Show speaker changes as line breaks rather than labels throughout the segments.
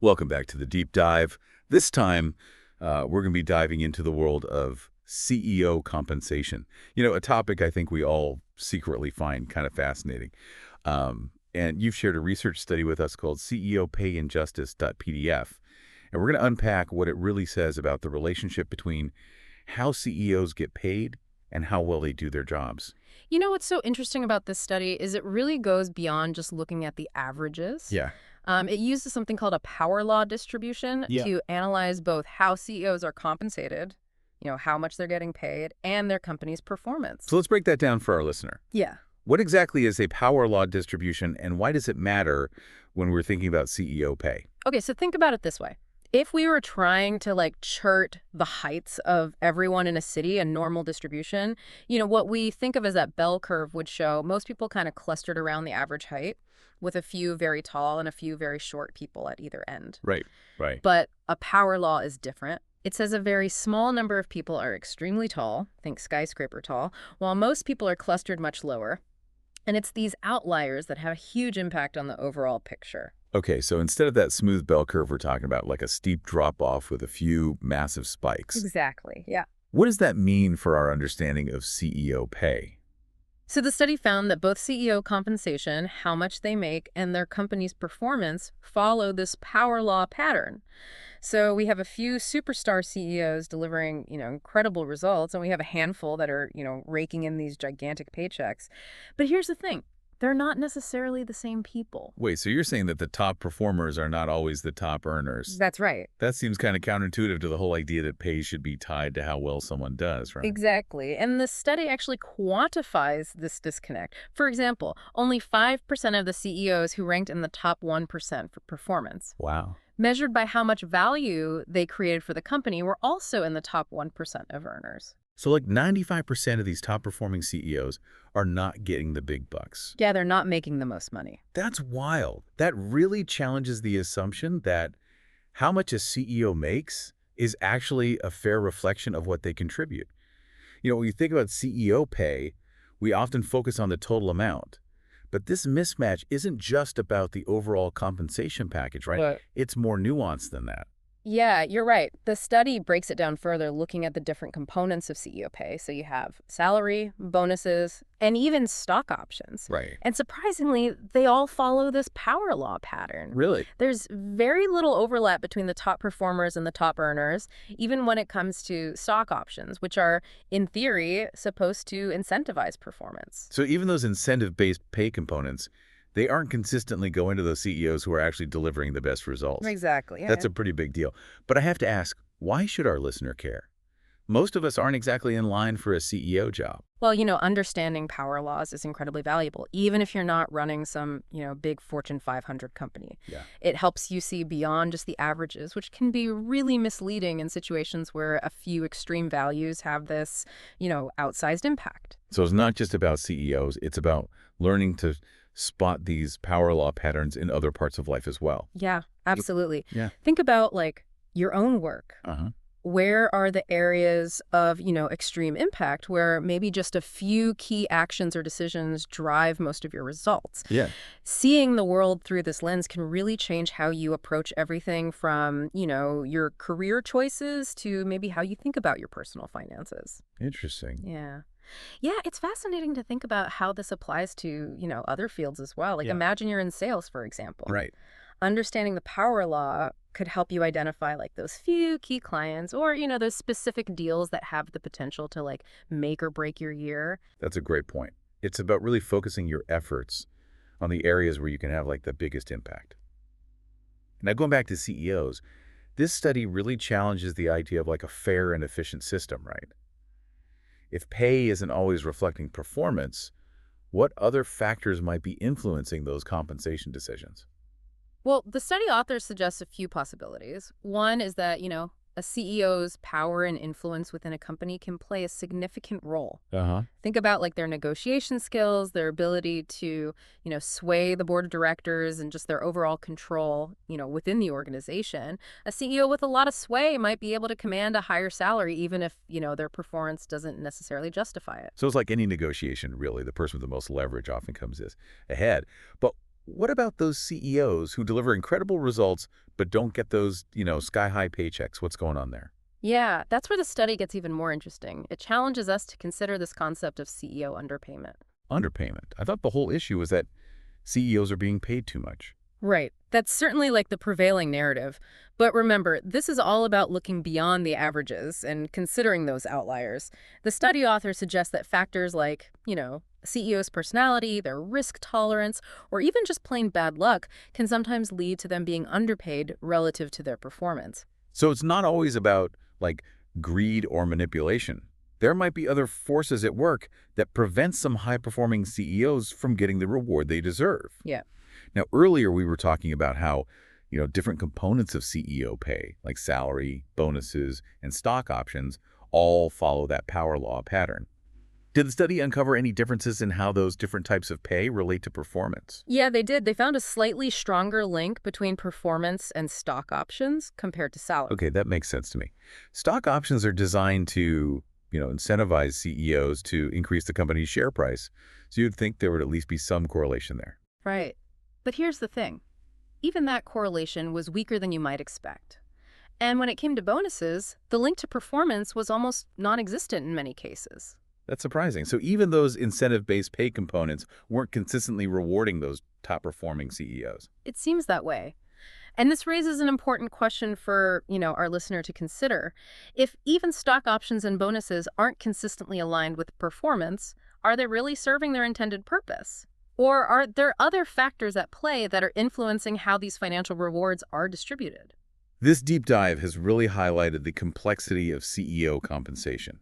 Welcome back to the deep dive. This time, we're going to be diving into the world of CEO compensation. A topic I think we all secretly find kind of fascinating. And you've shared a research study with us called CEO Pay Injustice.pdf. And we're going to unpack what it really says about the relationship between how CEOs get paid and how well they do their jobs.
You know what's so interesting about this study is it really goes beyond just looking at the averages.
Yeah.
It uses something called a power law distribution
Yeah.
to analyze both how CEOs are compensated, how much they're getting paid, and their company's performance.
So let's break that down for our listener.
Yeah.
What exactly is a power law distribution, and why does it matter when we're thinking about CEO pay?
Okay, so think about it this way. If we were trying to chart the heights of everyone in a city, a normal distribution, what we think of as that bell curve would show most people kind of clustered around the average height with a few very tall and a few very short people at either end.
Right, right.
But a power law is different. It says a very small number of people are extremely tall, think skyscraper tall, while most people are clustered much lower. And it's these outliers that have a huge impact on the overall picture.
Okay, so instead of that smooth bell curve we're talking about, like a steep drop-off with a few massive spikes.
Exactly, yeah.
What does that mean for our understanding of CEO pay?
So the study found that both CEO compensation, how much they make, and their company's performance follow this power law pattern. So we have a few superstar CEOs delivering, incredible results, and we have a handful that are, raking in these gigantic paychecks. But here's the thing. They're not necessarily the same people.
Wait, so you're saying that the top performers are not always the top earners?
That's right.
That seems kind of counterintuitive to the whole idea that pay should be tied to how well someone does, right?
Exactly. And the study actually quantifies this disconnect. For example, only 5% of the CEOs who ranked in the top 1% for performance,
Wow.
measured by how much value they created for the company, were also in the top 1% of earners.
So like 95% of these top-performing CEOs are not getting the big bucks.
Yeah, they're not making the most money.
That's wild. That really challenges the assumption that how much a CEO makes is actually a fair reflection of what they contribute. When you think about CEO pay, we often focus on the total amount. But this mismatch isn't just about the overall compensation package, right?
But
It's more nuanced than that.
yeah, you're right. The study breaks it down further, looking at the different components of CEO pay. So you have salary, bonuses, and even stock options.
Right.
And surprisingly, they all follow this power law pattern.
Really?
There's very little overlap between the top performers and the top earners, even when it comes to stock options, which are, in theory, supposed to incentivize performance.
So even those incentive-based pay components, they aren't consistently going to those CEOs who are actually delivering the best results.
Exactly. Yeah.
That's a pretty big deal. But I have to ask, why should our listener care? Most of us aren't exactly in line for a CEO job.
Well, understanding power laws is incredibly valuable, even if you're not running some, big Fortune 500 company.
Yeah.
It helps you see beyond just the averages, which can be really misleading in situations where a few extreme values have this, outsized impact.
So it's not just about CEOs, it's about learning to spot these power law patterns in other parts of life as well.
Yeah, absolutely.
Yeah.
Think about your own work.
Uh-huh.
Where are the areas of, extreme impact where maybe just a few key actions or decisions drive most of your results?
Yeah.
Seeing the world through this lens can really change how you approach everything from, your career choices to maybe how you think about your personal finances.
Interesting.
Yeah. Yeah, it's fascinating to think about how this applies to, other fields as well.
Yeah.
Imagine you're in sales, for example.
Right.
Understanding the power law could help you identify those few key clients or, those specific deals that have the potential to make or break your year.
That's a great point. It's about really focusing your efforts on the areas where you can have the biggest impact. Now, going back to CEOs, this study really challenges the idea of a fair and efficient system, right? If pay isn't always reflecting performance, what other factors might be influencing those compensation decisions?
Well, the study authors suggest a few possibilities. One is that, a CEO's power and influence within a company can play a significant role.
Uh-huh.
Think about their negotiation skills, their ability to, sway the board of directors and just their overall control, within the organization. A CEO with a lot of sway might be able to command a higher salary even if, their performance doesn't necessarily justify it.
So it's like any negotiation, really. The person with the most leverage often comes ahead. But What about those CEOs who deliver incredible results but don't get those, sky-high paychecks? What's going on there?
Yeah, that's where the study gets even more interesting. It challenges us to consider this concept of CEO underpayment.
Underpayment. I thought the whole issue was that CEOs are being paid too much.
Right. That's certainly like the prevailing narrative. But remember, this is all about looking beyond the averages and considering those outliers. The study author suggests that factors like, CEO's personality, their risk tolerance, or even just plain bad luck can sometimes lead to them being underpaid relative to their performance.
So it's not always about, like, greed or manipulation. There might be other forces at work that prevent some high-performing CEOs from getting the reward they deserve.
Yeah.
Now, earlier we were talking about how, different components of CEO pay, like salary, bonuses, and stock options, all follow that power law pattern. Did the study uncover any differences in how those different types of pay relate to performance?
Yeah, they did. They found a slightly stronger link between performance and stock options compared to salary.
Okay, that makes sense to me. Stock options are designed to, incentivize CEOs to increase the company's share price. So you'd think there would at least be some correlation there.
Right. But here's the thing. Even that correlation was weaker than you might expect. And when it came to bonuses, the link to performance was almost non-existent in many cases.
That's surprising. So even those incentive-based pay components weren't consistently rewarding those top-performing CEOs.
It seems that way. And this raises an important question for, our listener to consider. If even stock options and bonuses aren't consistently aligned with performance, are they really serving their intended purpose? Or are there other factors at play that are influencing how these financial rewards are distributed?
This deep dive has really highlighted the complexity of CEO compensation.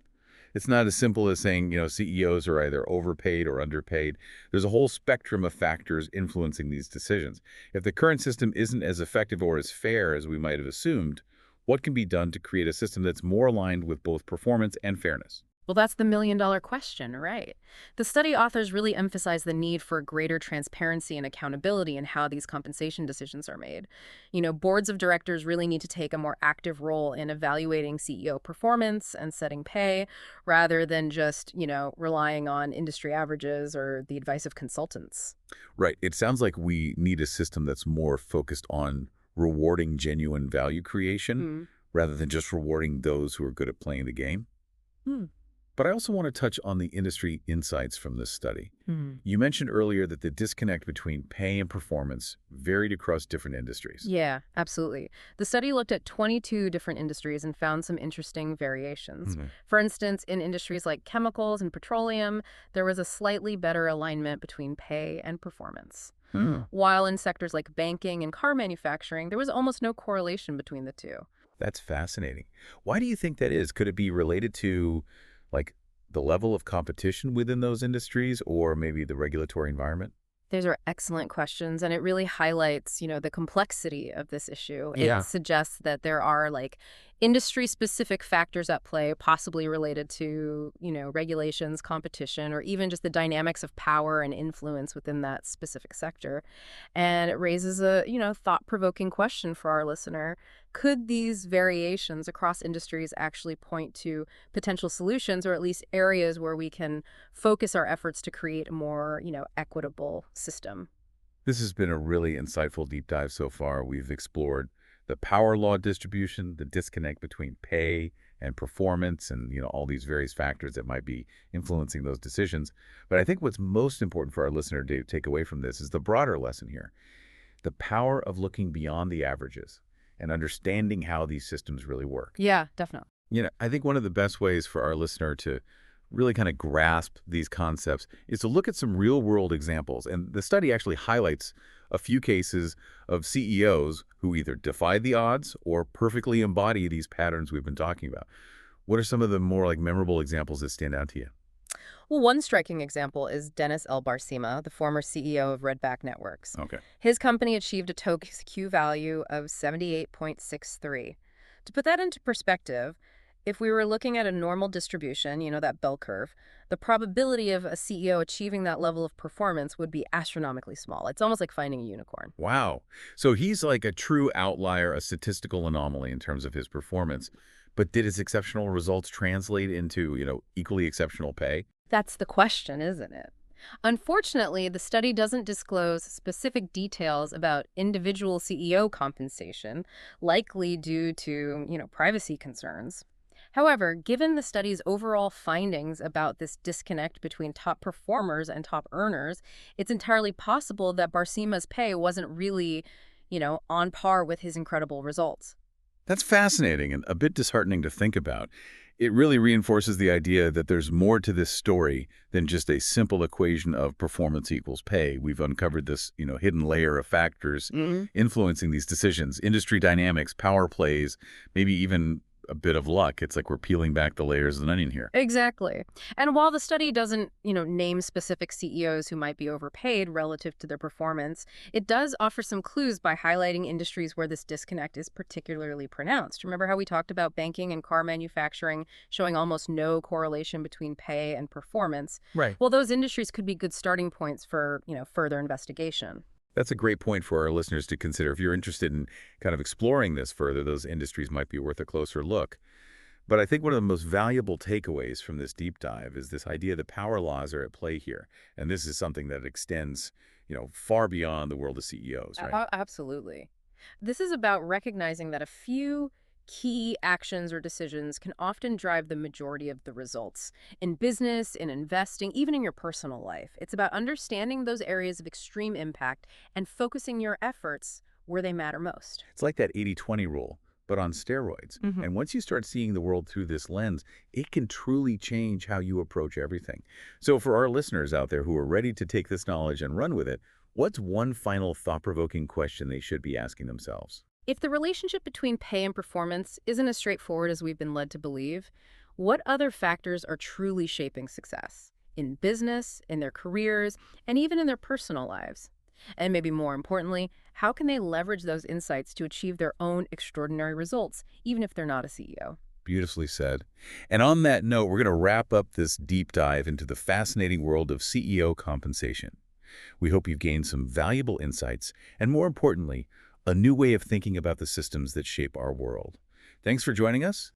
It's not as simple as saying, CEOs are either overpaid or underpaid. There's a whole spectrum of factors influencing these decisions. If the current system isn't as effective or as fair as we might have assumed, what can be done to create a system that's more aligned with both performance and fairness?
Well, that's the million-dollar question, right? The study authors really emphasize the need for greater transparency and accountability in how these compensation decisions are made. Boards of directors really need to take a more active role in evaluating CEO performance and setting pay, rather than just, relying on industry averages or the advice of consultants.
Right. It sounds like we need a system that's more focused on rewarding genuine value creation
Hmm.
rather than just rewarding those who are good at playing the game.
Hmm.
But I also want to touch on the industry insights from this study.
Hmm.
You mentioned earlier that the disconnect between pay and performance varied across different industries.
Yeah, absolutely. The study looked at 22 different industries and found some interesting variations.
Mhm.
For instance, in industries like chemicals and petroleum, there was a slightly better alignment between pay and performance.
Hmm.
While in sectors like banking and car manufacturing, there was almost no correlation between the two.
That's fascinating. Why do you think that is? Could it be related to, like, the level of competition within those industries or maybe the regulatory environment?
Those are excellent questions, and it really highlights, the complexity of this issue. It
Yeah.
suggests that there are like industry-specific factors at play, possibly related to, regulations, competition, or even just the dynamics of power and influence within that specific sector. And it raises a, thought-provoking question for our listener. Could these variations across industries actually point to potential solutions, or at least areas where we can focus our efforts to create a more, equitable system?
This has been a really insightful deep dive so far. We've explored the power law distribution, the disconnect between pay and performance, and all these various factors that might be influencing those decisions. But I think what's most important for our listener to take away from this is the broader lesson here: the power of looking beyond the averages and understanding how these systems really work.
Yeah, definitely.
I think one of the best ways for our listener to really kind of grasp these concepts is to look at some real-world examples. And the study actually highlights a few cases of CEOs who either defy the odds or perfectly embody these patterns we've been talking about. What are some of the more like memorable examples that stand out to you?
Well, one striking example is Dennis L. Barcema, the former CEO of Redback Networks.
Okay.
His company achieved a token's Q value of 78.63. To put that into perspective, if we were looking at a normal distribution, that bell curve, the probability of a CEO achieving that level of performance would be astronomically small. It's almost like finding a unicorn.
Wow. So he's like a true outlier, a statistical anomaly in terms of his performance. But did his exceptional results translate into, equally exceptional pay?
That's the question, isn't it? Unfortunately, the study doesn't disclose specific details about individual CEO compensation, likely due to, privacy concerns. However, given the study's overall findings about this disconnect between top performers and top earners, it's entirely possible that Barsima's pay wasn't really, on par with his incredible results.
That's fascinating and a bit disheartening to think about. It really reinforces the idea that there's more to this story than just a simple equation of performance equals pay. We've uncovered this, hidden layer of factors influencing these decisions, industry dynamics, power plays, maybe even a bit of luck. It's like we're peeling back the layers of an onion here.
Exactly. And while the study doesn't, name specific CEOs who might be overpaid relative to their performance, it does offer some clues by highlighting industries where this disconnect is particularly pronounced. Remember how we talked about banking and car manufacturing showing almost no correlation between pay and performance?
Right.
Well, those industries could be good starting points for, further investigation.
That's a great point for our listeners to consider. If you're interested in kind of exploring this further, those industries might be worth a closer look. But I think one of the most valuable takeaways from this deep dive is this idea that power laws are at play here. And this is something that extends, far beyond the world of CEOs, right?
Absolutely. This is about recognizing that a few key actions or decisions can often drive the majority of the results in business, in investing, even in your personal life. It's about understanding those areas of extreme impact and focusing your efforts where they matter most.
It's like that 80-20 rule, but on steroids.
Hmm.
And once you start seeing the world through this lens, it can truly change how you approach everything. So for our listeners out there who are ready to take this knowledge and run with it, what's one final thought-provoking question they should be asking themselves?
If the relationship between pay and performance isn't as straightforward as we've been led to believe, what other factors are truly shaping success in business, in their careers, and even in their personal lives? And maybe more importantly, how can they leverage those insights to achieve their own extraordinary results, even if they're not a CEO?
Beautifully said. And on that note, we're going to wrap up this deep dive into the fascinating world of CEO compensation. We hope you've gained some valuable insights and, more importantly, a new way of thinking about the systems that shape our world. Thanks for joining us.